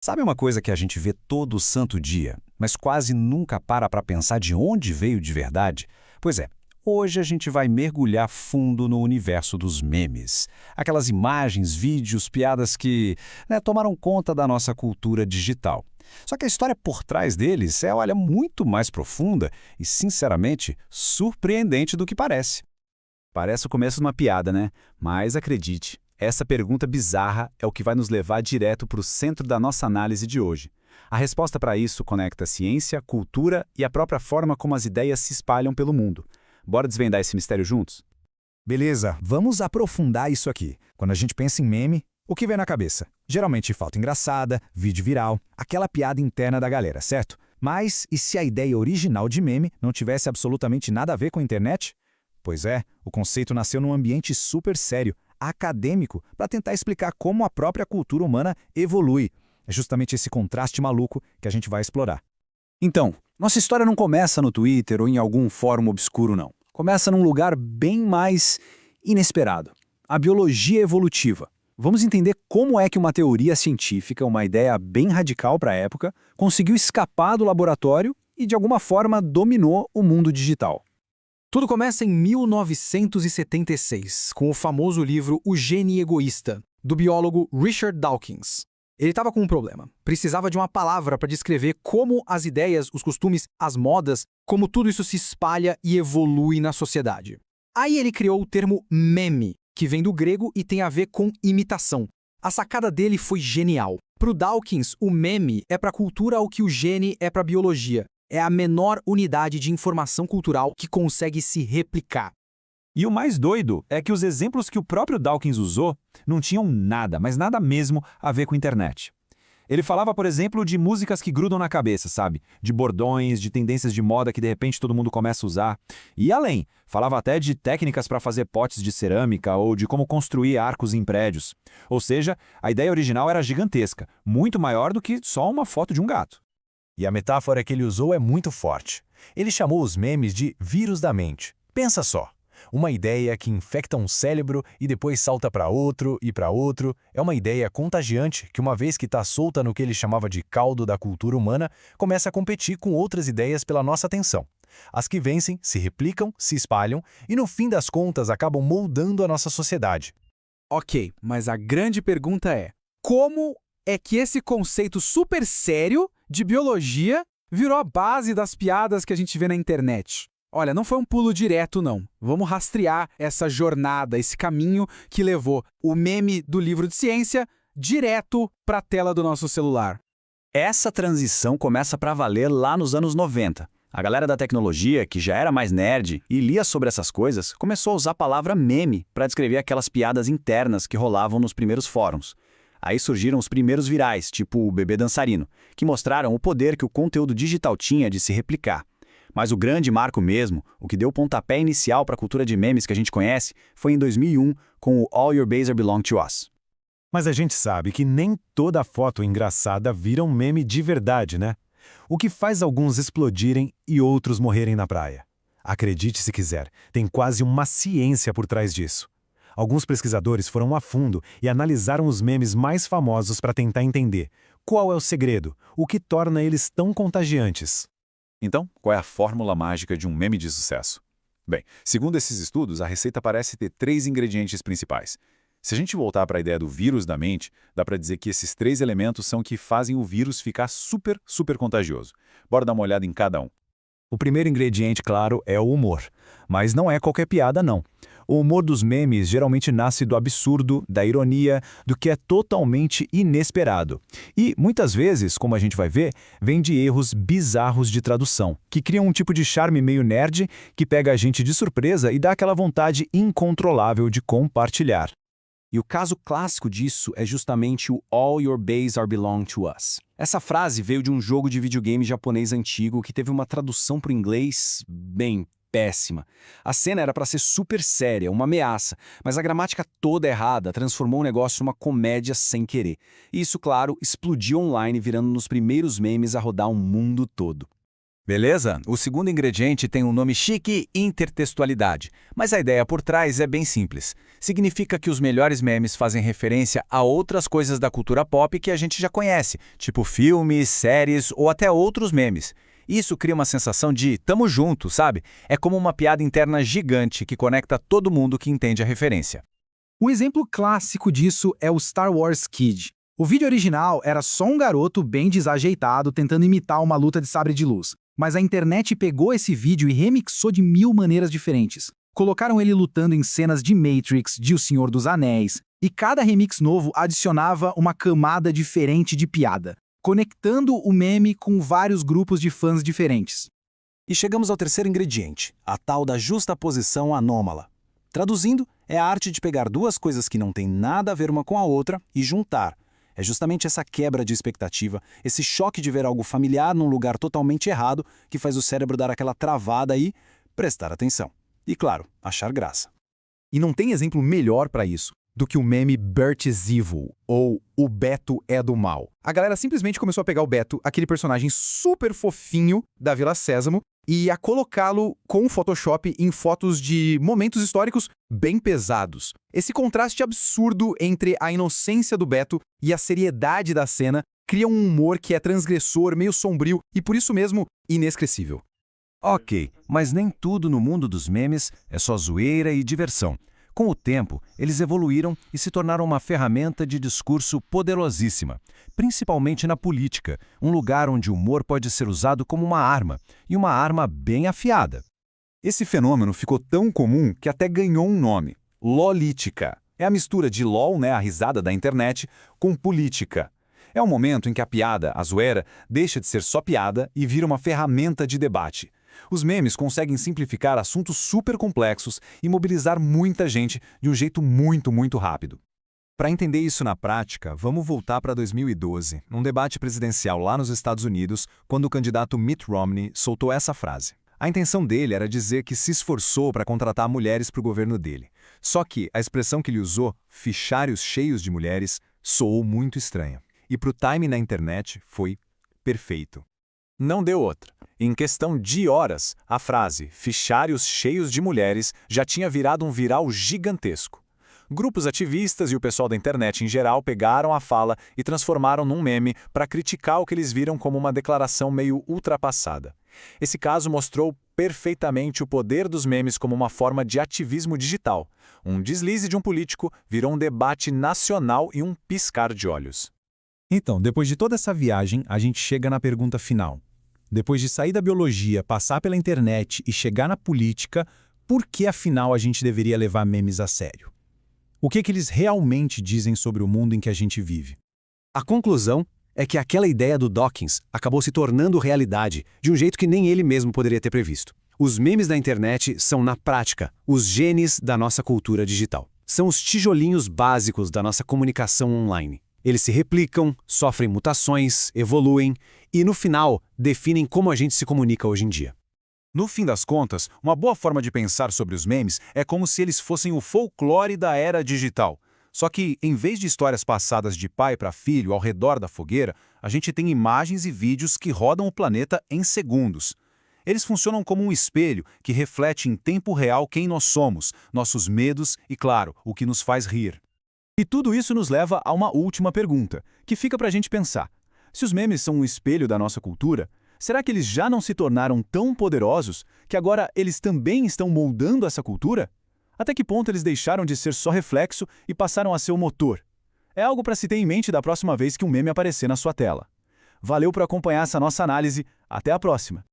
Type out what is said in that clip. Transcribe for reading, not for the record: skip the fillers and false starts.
Sabe uma coisa que a gente vê todo santo dia, mas quase nunca para pensar de onde veio de verdade? Pois é, hoje a gente vai mergulhar fundo no universo dos memes. Aquelas imagens, vídeos, piadas que tomaram conta da nossa cultura digital. Só que a história por trás deles é, olha, muito mais profunda e, sinceramente, surpreendente do que parece. Parece o começo de uma piada, né? Mas acredite, essa pergunta bizarra é o que vai nos levar direto para o centro da nossa análise de hoje. A resposta para isso conecta ciência, cultura e a própria forma como as ideias se espalham pelo mundo. Bora desvendar esse mistério juntos? Beleza, vamos aprofundar isso aqui. Quando a gente pensa em meme, o que vem na cabeça? Geralmente foto engraçada, vídeo viral, aquela piada interna da galera, certo? Mas e se a ideia original de meme não tivesse absolutamente nada a ver com a internet? Pois é, o conceito nasceu num ambiente super sério, acadêmico, para tentar explicar como a própria cultura humana evolui. É justamente esse contraste maluco que a gente vai explorar. Então, nossa história não começa no Twitter ou em algum fórum obscuro, não. Começa num lugar bem mais inesperado. A biologia evolutiva. Vamos entender como é que uma teoria científica, uma ideia bem radical para a época, conseguiu escapar do laboratório e, de alguma forma, dominou o mundo digital. Tudo começa em 1976, com o famoso livro O Gene Egoísta, do biólogo Richard Dawkins. Ele estava com um problema. Precisava de uma palavra para descrever como as ideias, os costumes, as modas, como tudo isso se espalha e evolui na sociedade. Aí ele criou o termo meme, que vem do grego e tem a ver com imitação. A sacada dele foi genial. Para o Dawkins, o meme é para a cultura o que o gene é para a biologia. É a menor unidade de informação cultural que consegue se replicar. E o mais doido é que os exemplos que o próprio Dawkins usou não tinham nada, mas nada mesmo a ver com a internet. Ele falava, por exemplo, de músicas que grudam na cabeça, sabe? De bordões, de tendências de moda que de repente todo mundo começa a usar. E além, falava até de técnicas para fazer potes de cerâmica ou de como construir arcos em prédios. Ou seja, a ideia original era gigantesca, muito maior do que só uma foto de um gato. E a metáfora que ele usou é muito forte. Ele chamou os memes de vírus da mente. Pensa só. Uma ideia que infecta um cérebro e depois salta para outro e para outro. É uma ideia contagiante que, uma vez que está solta no que ele chamava de caldo da cultura humana, começa a competir com outras ideias pela nossa atenção. As que vencem se replicam, se espalham e, no fim das contas, acabam moldando a nossa sociedade. Ok, mas a grande pergunta é: como é que esse conceito super sério de biologia virou a base das piadas que a gente vê na internet? Olha, não foi um pulo direto, não. Vamos rastrear essa jornada, esse caminho que levou o meme do livro de ciência direto para a tela do nosso celular. Essa transição começa para valer lá nos anos 90. A galera da tecnologia, que já era mais nerd e lia sobre essas coisas, começou a usar a palavra meme para descrever aquelas piadas internas que rolavam nos primeiros fóruns. Aí surgiram os primeiros virais, tipo o bebê dançarino, que mostraram o poder que o conteúdo digital tinha de se replicar. Mas o grande marco mesmo, o que deu o pontapé inicial para a cultura de memes que a gente conhece, foi em 2001 com o All Your Baser Belong to Us. Mas a gente sabe que nem toda foto engraçada vira um meme de verdade, né? O que faz alguns explodirem e outros morrerem na praia. Acredite se quiser, tem quase uma ciência por trás disso. Alguns pesquisadores foram a fundo e analisaram os memes mais famosos para tentar entender qual é o segredo, o que torna eles tão contagiantes. Então, qual é a fórmula mágica de um meme de sucesso? Bem, segundo esses estudos, a receita parece ter 3 ingredientes principais. Se a gente voltar para a ideia do vírus da mente, dá para dizer que esses 3 elementos são que fazem o vírus ficar super, super contagioso. Bora dar uma olhada em cada um. O primeiro ingrediente, claro, é o humor. Mas não é qualquer piada, não. O humor dos memes geralmente nasce do absurdo, da ironia, do que é totalmente inesperado. E, muitas vezes, como a gente vai ver, vem de erros bizarros de tradução, que criam um tipo de charme meio nerd que pega a gente de surpresa e dá aquela vontade incontrolável de compartilhar. E o caso clássico disso é justamente o All Your Base Are Belong to Us. Essa frase veio de um jogo de videogame japonês antigo que teve uma tradução para o inglês bem péssima. A cena era para ser super séria, uma ameaça, mas a gramática toda errada transformou o negócio numa comédia sem querer. E isso, claro, explodiu online, virando nos primeiros memes a rodar o mundo todo. Beleza? O segundo ingrediente tem um nome chique, intertextualidade. Mas a ideia por trás é bem simples. Significa que os melhores memes fazem referência a outras coisas da cultura pop que a gente já conhece, tipo filmes, séries ou até outros memes. Isso cria uma sensação de tamo junto, sabe? É como uma piada interna gigante que conecta todo mundo que entende a referência. Um exemplo clássico disso é o Star Wars Kid. O vídeo original era só um garoto bem desajeitado tentando imitar uma luta de sabre de luz. Mas a internet pegou esse vídeo e remixou de 1000 maneiras diferentes. Colocaram ele lutando em cenas de Matrix, de O Senhor dos Anéis, e cada remix novo adicionava uma camada diferente de piada, conectando o meme com vários grupos de fãs diferentes. E chegamos ao terceiro ingrediente, a tal da justaposição anômala. Traduzindo, é a arte de pegar duas coisas que não têm nada a ver uma com a outra e juntar. É justamente essa quebra de expectativa, esse choque de ver algo familiar num lugar totalmente errado, que faz o cérebro dar aquela travada e prestar atenção. E, claro, achar graça. E não tem exemplo melhor para isso do que o meme Bert is Evil, ou O Beto é do Mal. A galera simplesmente começou a pegar o Beto, aquele personagem super fofinho da Vila Sésamo, e a colocá-lo com o Photoshop em fotos de momentos históricos bem pesados. Esse contraste absurdo entre a inocência do Beto e a seriedade da cena cria um humor que é transgressor, meio sombrio e, por isso mesmo, inesquecível. Ok, mas nem tudo no mundo dos memes é só zoeira e diversão. Com o tempo, eles evoluíram e se tornaram uma ferramenta de discurso poderosíssima, principalmente na política, um lugar onde o humor pode ser usado como uma arma, e uma arma bem afiada. Esse fenômeno ficou tão comum que até ganhou um nome: lolítica. É a mistura de LOL, a risada da internet, com política. É o momento em que a piada, a zoeira, deixa de ser só piada e vira uma ferramenta de debate. Os memes conseguem simplificar assuntos super complexos e mobilizar muita gente de um jeito muito rápido. Para entender isso na prática, vamos voltar para 2012, num debate presidencial lá nos Estados Unidos, quando o candidato Mitt Romney soltou essa frase. A intenção dele era dizer que se esforçou para contratar mulheres para o governo dele. Só que a expressão que ele usou, fichários cheios de mulheres, soou muito estranha. E para o time na internet foi perfeito. Não deu outra. Em questão de horas, a frase fichários cheios de mulheres já tinha virado um viral gigantesco. Grupos ativistas e o pessoal da internet em geral pegaram a fala e transformaram num meme para criticar o que eles viram como uma declaração meio ultrapassada. Esse caso mostrou perfeitamente o poder dos memes como uma forma de ativismo digital. Um deslize de um político virou um debate nacional e um piscar de olhos. Então, depois de toda essa viagem, a gente chega na pergunta final. Depois de sair da biologia, passar pela internet e chegar na política, por que afinal a gente deveria levar memes a sério? O que eles realmente dizem sobre o mundo em que a gente vive? A conclusão é que aquela ideia do Dawkins acabou se tornando realidade de um jeito que nem ele mesmo poderia ter previsto. Os memes da internet são, na prática, os genes da nossa cultura digital. São os tijolinhos básicos da nossa comunicação online. Eles se replicam, sofrem mutações, evoluem e, no final, definem como a gente se comunica hoje em dia. No fim das contas, uma boa forma de pensar sobre os memes é como se eles fossem o folclore da era digital. Só que, em vez de histórias passadas de pai para filho ao redor da fogueira, a gente tem imagens e vídeos que rodam o planeta em segundos. Eles funcionam como um espelho que reflete em tempo real quem nós somos, nossos medos e, claro, o que nos faz rir. E tudo isso nos leva a uma última pergunta, que fica para a gente pensar. Se os memes são um espelho da nossa cultura, será que eles já não se tornaram tão poderosos que agora eles também estão moldando essa cultura? Até que ponto eles deixaram de ser só reflexo e passaram a ser o motor? É algo para se ter em mente da próxima vez que um meme aparecer na sua tela. Valeu por acompanhar essa nossa análise. Até a próxima!